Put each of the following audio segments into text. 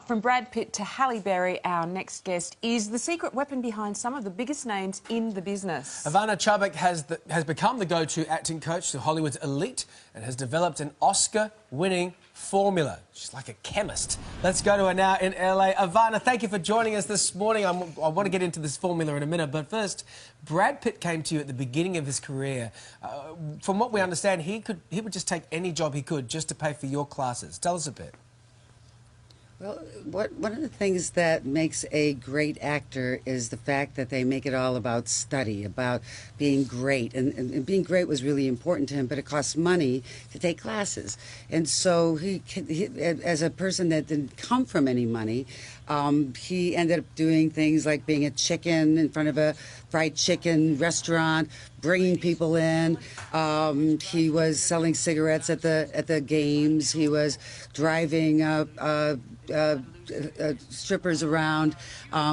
From Brad Pitt to Halle Berry, our next guest is the secret weapon behind some of the biggest names in the business. Ivana Chubbuck has become the go-to acting coach to Hollywood's elite and has developed an Oscar-winning formula. She's like a chemist. Let's go to her now in LA. Ivana, thank you for joining us this morning. I want to get into this formula in a minute, but first, Brad Pitt came to you at the beginning of his career. From what we understand, he would just take any job he could just to pay for your classes. Tell us a bit. Well, one of the things that makes a great actor is the fact that they make it all about study, about being great. And being great was really important to him, but it costs money to take classes. And so he as a person that didn't come from any money, he ended up doing things like being a chicken in front of a fried chicken restaurant, bringing people in. He was selling cigarettes at the games. He was driving strippers around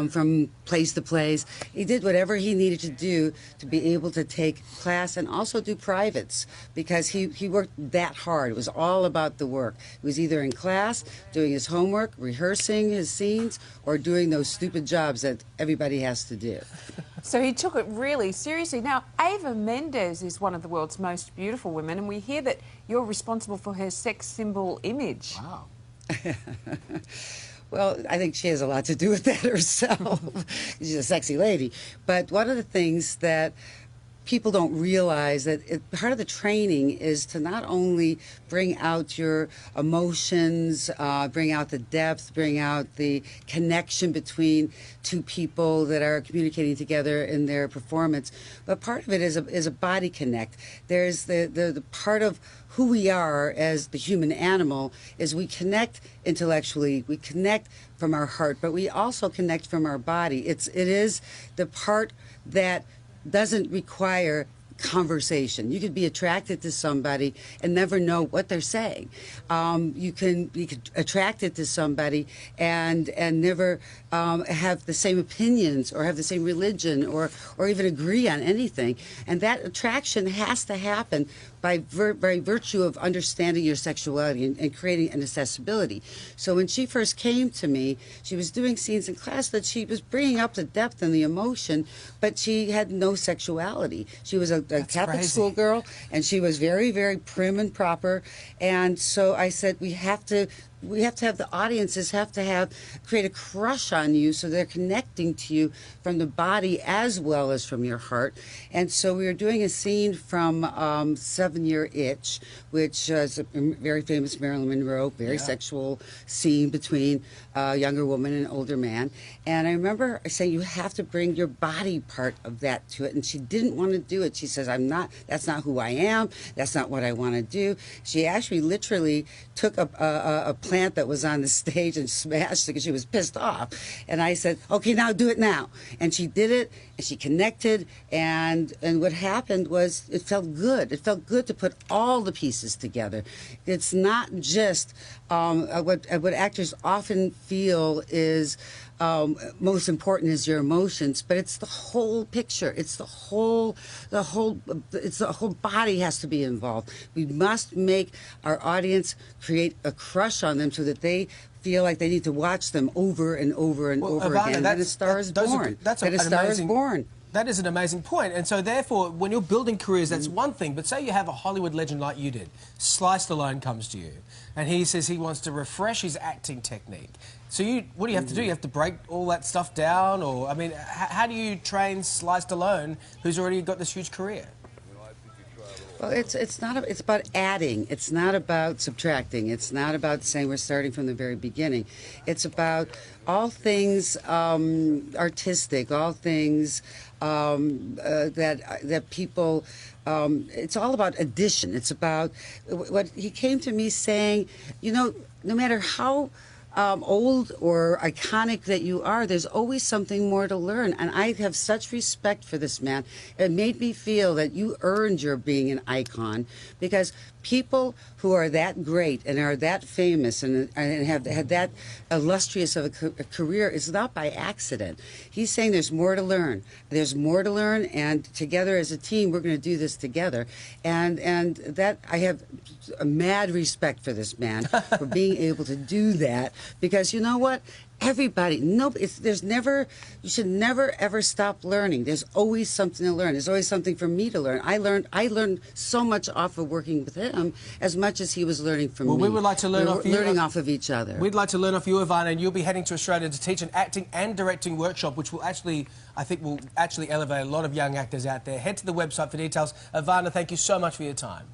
from place to place. He did whatever he needed to do to be able to take class and also do privates, because he worked that hard. It was all about the work. He was either in class, doing his homework, rehearsing his scenes, or doing those stupid jobs that everybody has to do. So he took it really seriously. Now, Eva Mendes is one of the world's most beautiful women, and we hear that you're responsible for her sex symbol image. Wow. Well, I think she has a lot to do with that herself. She's a sexy lady. But one of the things that people don't realize, that part of the training is to not only bring out your emotions, bring out the depth, bring out the connection between two people that are communicating together in their performance, but part of it is a body connect. There's the part of who we are as the human animal is we connect intellectually, we connect from our heart, but we also connect from our body. It is the part that doesn't require conversation. You could be attracted to somebody and never know what they're saying. You can be attracted to somebody and never have the same opinions or have the same religion or even agree on anything. And that attraction has to happen by virtue of understanding your sexuality and creating an accessibility. So when she first came to me, she was doing scenes in class that she was bringing up the depth and the emotion, but she had no sexuality. She was a Catholic schoolgirl, and she was very, very prim and proper. And so I said, we have to have the audiences create a crush on you, so they're connecting to you from the body as well as from your heart. And so we were doing a scene from 7 Year Itch, which is a very famous Marilyn Monroe, very sexual scene between a younger woman and an older man. And I remember saying, you have to bring your body part of that to it. And she didn't want to do it. She says, that's not who I am. That's not what I want to do. She actually literally took a plant that was on the stage and smashed it because she was pissed off. And I said, okay, now do it now. And she did it, and she connected, and what happened was it felt good. It felt good to put all the pieces together. It's not just what actors often feel is most important is your emotions, but it's the whole picture. It's the whole body has to be involved. We must make our audience create a crush on them so that they feel like they need to watch them over and over and over Ivana, again. Then a star is born. That is an amazing point. And so, therefore, when you're building careers, that's one thing. But say you have a Hollywood legend like you did. Sylvester Stallone comes to you, and he says he wants to refresh his acting technique. So what do you have to do? You have to break all that stuff down? Or, I mean, how do you train Sylvester Stallone, who's already got this huge career? Well, it's about adding. It's not about subtracting. It's not about saying we're starting from the very beginning. It's about all things artistic, all things that people. It's all about addition. It's about what he came to me saying. You know, no matter how old or iconic that you are, there's always something more to learn. And I have such respect for this man. It made me feel that you earned your being an icon, because people who are that great and are that famous and have had that illustrious of a career is not by accident. He's saying there's more to learn. There's more to learn, and together as a team, we're going to do this together. And that I have a mad respect for this man for being able to do that, because you know what? Everybody, you should never ever stop learning. There's always something to learn. There's always something for me to learn. I learned so much off of working with him as much as he was learning from me. Well, we would like to learn off you. Learning off of each other. We'd like to learn off you, Ivana, and you'll be heading to Australia to teach an acting and directing workshop, which will actually, I think, will actually elevate a lot of young actors out there. Head to the website for details. Ivana, thank you so much for your time.